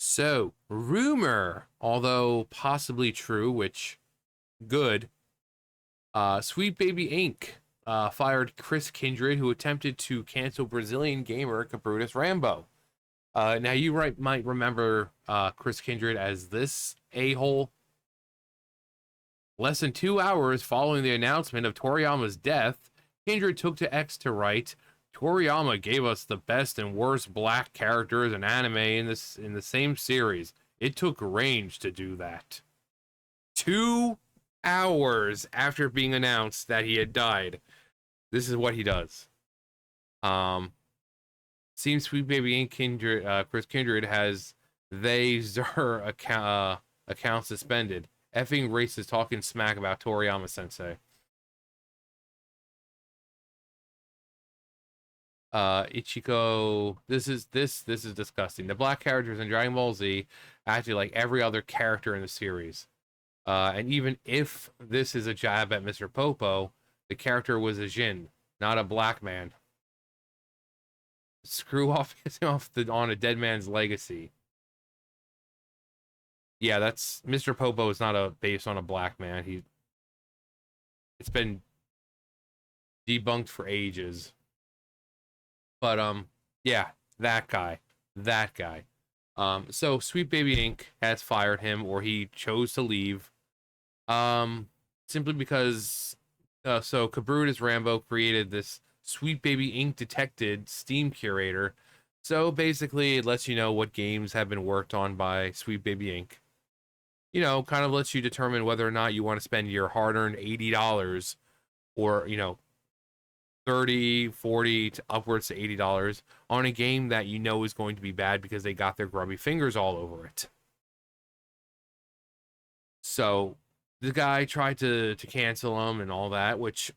So, rumor, although possibly true, which good, Sweet Baby Inc. Fired Chris Kindred, who attempted to cancel Brazilian gamer KabrutusRambo. Now, you might remember Chris Kindred as this a-hole. Less than 2 hours following the announcement of Toriyama's death, Kindred took to X to write, Toriyama gave us the best and worst black characters in anime in the same series. It took range to do that. 2 hours after being announced that he had died, this is what he does. Seems Sweet Baby Inc. Kindred, Chris Kindred has their account suspended. Effing racist talking smack about Toriyama Sensei. Ichiko, this is disgusting. The black characters in Dragon Ball Z acted like every other character in the series. And even if this is a jab at Mr. Popo, the character was a Jin, not a black man. Screw off on a dead man's legacy. Yeah, that's Mr. Popo is not based on a black man. It's been debunked for ages. But yeah, that guy. So Sweet Baby Inc. has fired him, or he chose to leave. Simply because so KabrutusRambo created this Sweet Baby Inc. detected Steam curator. So basically it lets you know what games have been worked on by Sweet Baby Inc. You know, kind of lets you determine whether or not you want to spend your hard-earned $80 or, you know, 30, 40 to upwards to $80 on a game that you know is going to be bad because they got their grubby fingers all over it. So the guy tried to cancel him and all that, which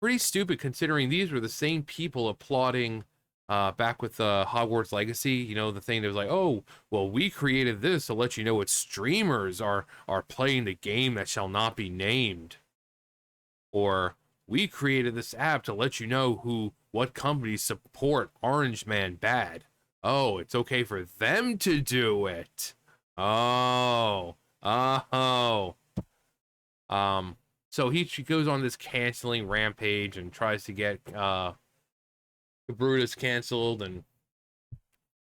pretty stupid considering these were the same people applauding back with Hogwarts Legacy, you know, the thing that was like, oh, well, we created this to let you know what streamers are playing the game that shall not be named. Or we created this app to let you know what companies support Orange Man bad. Oh, it's okay for them to do it. Oh. So he goes on this canceling rampage and tries to get Brutus canceled, and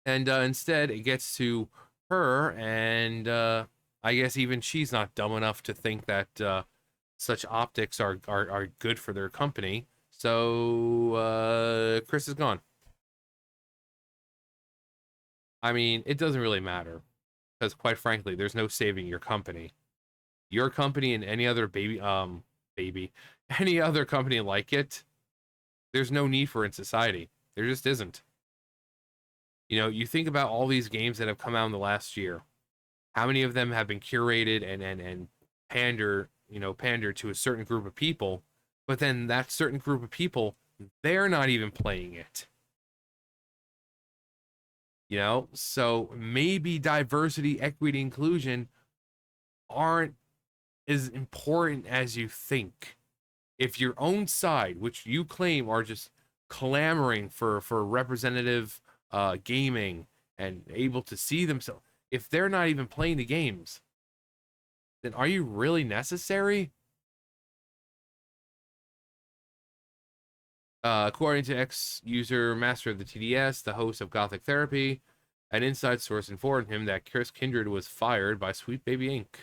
instead it gets to her, and I guess even she's not dumb enough to think that such optics are good for their company. So Chris is gone. I mean, it doesn't really matter because, quite frankly, there's no saving your company. Your company and any other any other company like it, there's no need for in society. There just isn't. You know, you think about all these games that have come out in the last year. How many of them have been curated and pander to a certain group of people, but then that certain group of people, they're not even playing it. You know, so maybe diversity, equity, inclusion aren't as important as you think. If your own side, which you claim are just clamoring for representative gaming and able to see themselves, if they're not even playing the games, then are you really necessary? According to ex-user Master of the TDS, the host of Gothic Therapy, an inside source informed him that Chris Kindred was fired by Sweet Baby Inc.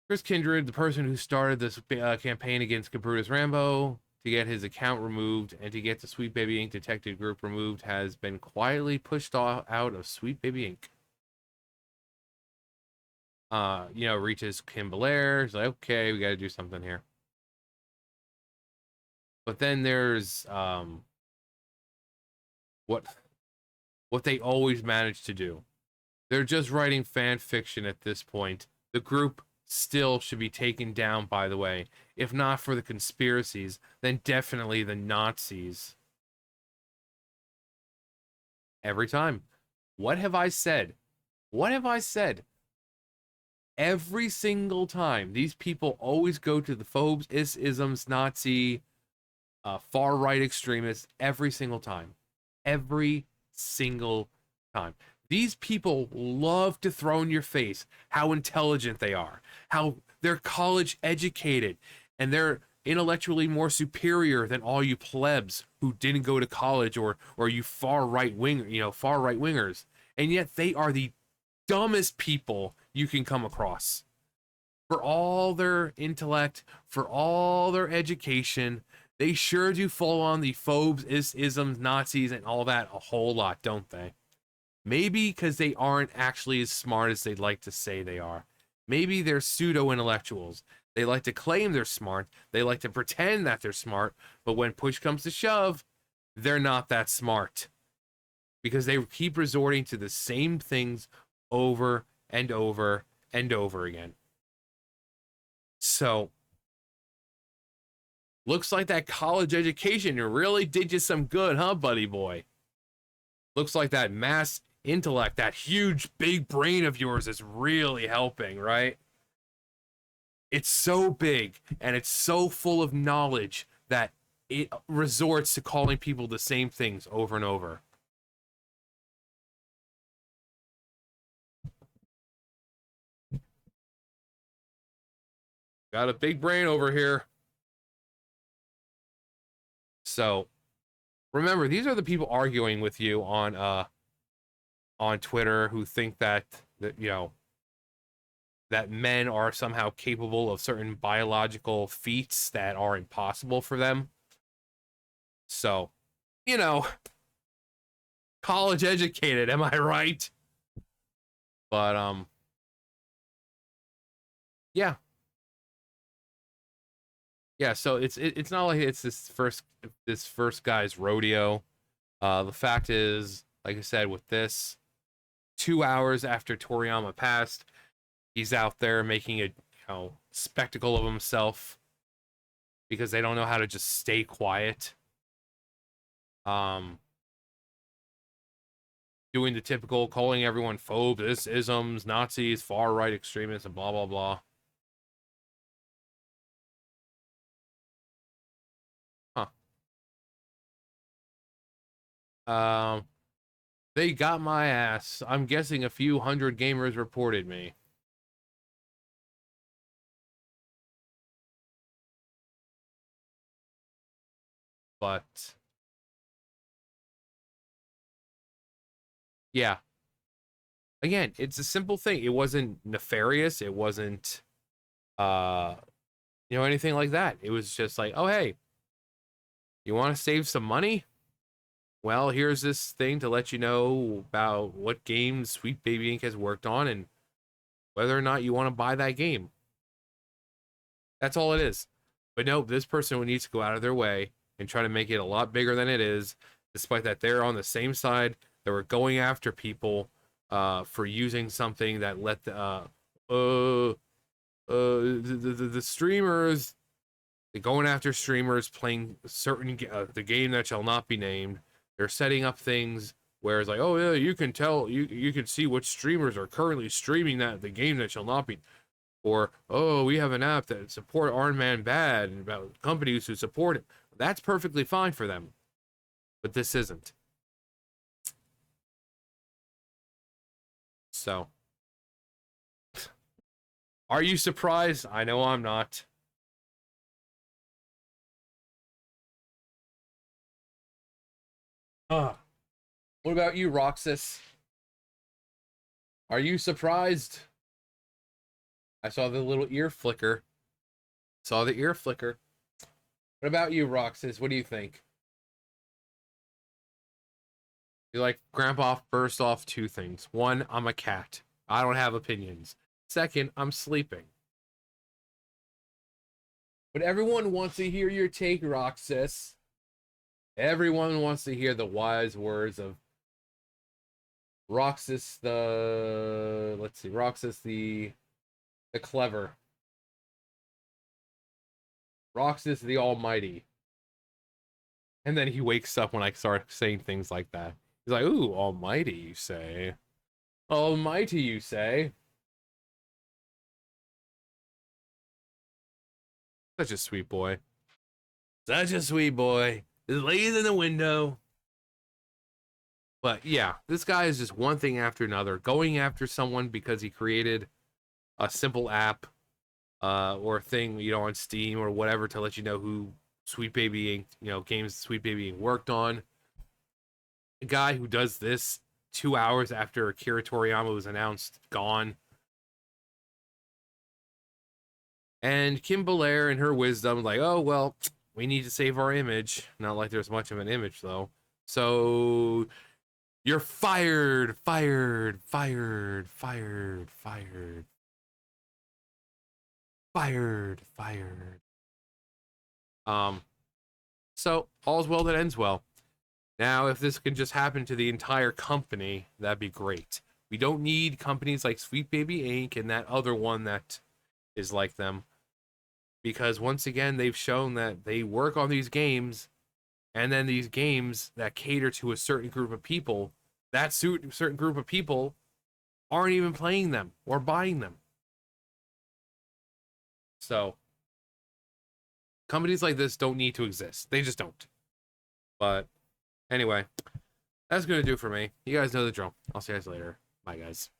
Chris Kindred, the person who started this campaign against KabrutusRambo to get his account removed and to get the Sweet Baby Inc. detected group removed, has been quietly pushed out of Sweet Baby Inc. Reaches Kim Belair. He's like, okay, we got to do something here. But then there's what they always manage to do. They're just writing fan fiction at this point. The group still should be taken down, by the way. If not for the conspiracies, then definitely the Nazis. Every time. What have I said? Every single time. These people always go to the phobes, isms, Nazi far-right extremists every single time. Every single time. These people love to throw in your face how intelligent they are, how they're college educated, and they're intellectually more superior than all you plebs who didn't go to college, or you far right wingers. And yet they are the dumbest people you can come across. For all their intellect, for all their education, they sure do fall on the phobes, isms, Nazis, and all that a whole lot, don't they? Maybe because they aren't actually as smart as they'd like to say they are. Maybe they're pseudo-intellectuals. They like to claim they're smart. They like to pretend that they're smart. But when push comes to shove, they're not that smart. Because they keep resorting to the same things over and over and over again. So, looks like that college education really did you some good, huh, buddy boy? Looks like that mass intellect, that huge big brain of yours is really helping, right? It's so big and it's so full of knowledge that it resorts to calling people the same things over and over. Got a big brain over here. So remember, these are the people arguing with you on Twitter who think that that men are somehow capable of certain biological feats that are impossible for them. So, college educated, am I right? But yeah. Yeah, so it's not like it's this first guy's rodeo. The fact is, like I said, with this, 2 hours after Toriyama passed, he's out there making a spectacle of himself because they don't know how to just stay quiet. Um, Doing the typical calling everyone phobes, isms, Nazis, far right extremists, and blah blah blah. Huh. They got my ass. I'm guessing a few hundred gamers reported me. But yeah, again, it's a simple thing. It wasn't nefarious. It wasn't uh anything like that. It was just like, oh hey, you want to save some money? Well, here's this thing to let you know about what games Sweet Baby Inc. has worked on and whether or not you want to buy that game. That's all it is. But no, this person needs to go out of their way and try to make it a lot bigger than it is, despite that they're on the same side. They were going after people for using something that let the streamers. They're going after streamers playing the game that shall not be named. They're setting up things where it's like, oh yeah, you can tell, you can see which streamers are currently streaming the game that shall not be. Or, oh, we have an app that support Iron Man Bad and about companies who support it. That's perfectly fine for them. But this isn't. So, are you surprised? I know I'm not. What about you, Roxas? Are you surprised? I saw the little ear flicker. Saw the ear flicker. What about you, Roxas? What do you think? You like Grandpa burst off two things. One, I'm a cat. I don't have opinions. Second, I'm sleeping. But everyone wants to hear your take, Roxas. Everyone wants to hear the wise words of Roxas Roxas the clever. Roxas the almighty. And then he wakes up when I start saying things like that. He's like, ooh, almighty, you say. Almighty, you say. Such a sweet boy. Such a sweet boy. Just lays in the window. But yeah, this guy is just one thing after another, going after someone because he created a simple app or a thing, on Steam or whatever to let you know who Sweet Baby Inc., games Sweet Baby Inc. worked on. A guy who does this 2 hours after Akira Toriyama was announced gone. And Kim Belair, in her wisdom, like, oh, well, we need to save our image. Not like there's much of an image, though. So you're fired, fired, fired, fired, fired, fired, fired. So all's well that ends well. Now, if this can just happen to the entire company, that'd be great. We don't need companies like Sweet Baby Inc. and that other one that is like them. Because once again, they've shown that they work on these games, and then these games that cater to a certain group of people, that certain group of people aren't even playing them or buying them. So, companies like this don't need to exist. They just don't. But anyway, that's going to do for me. You guys know the drill. I'll see you guys later. Bye, guys.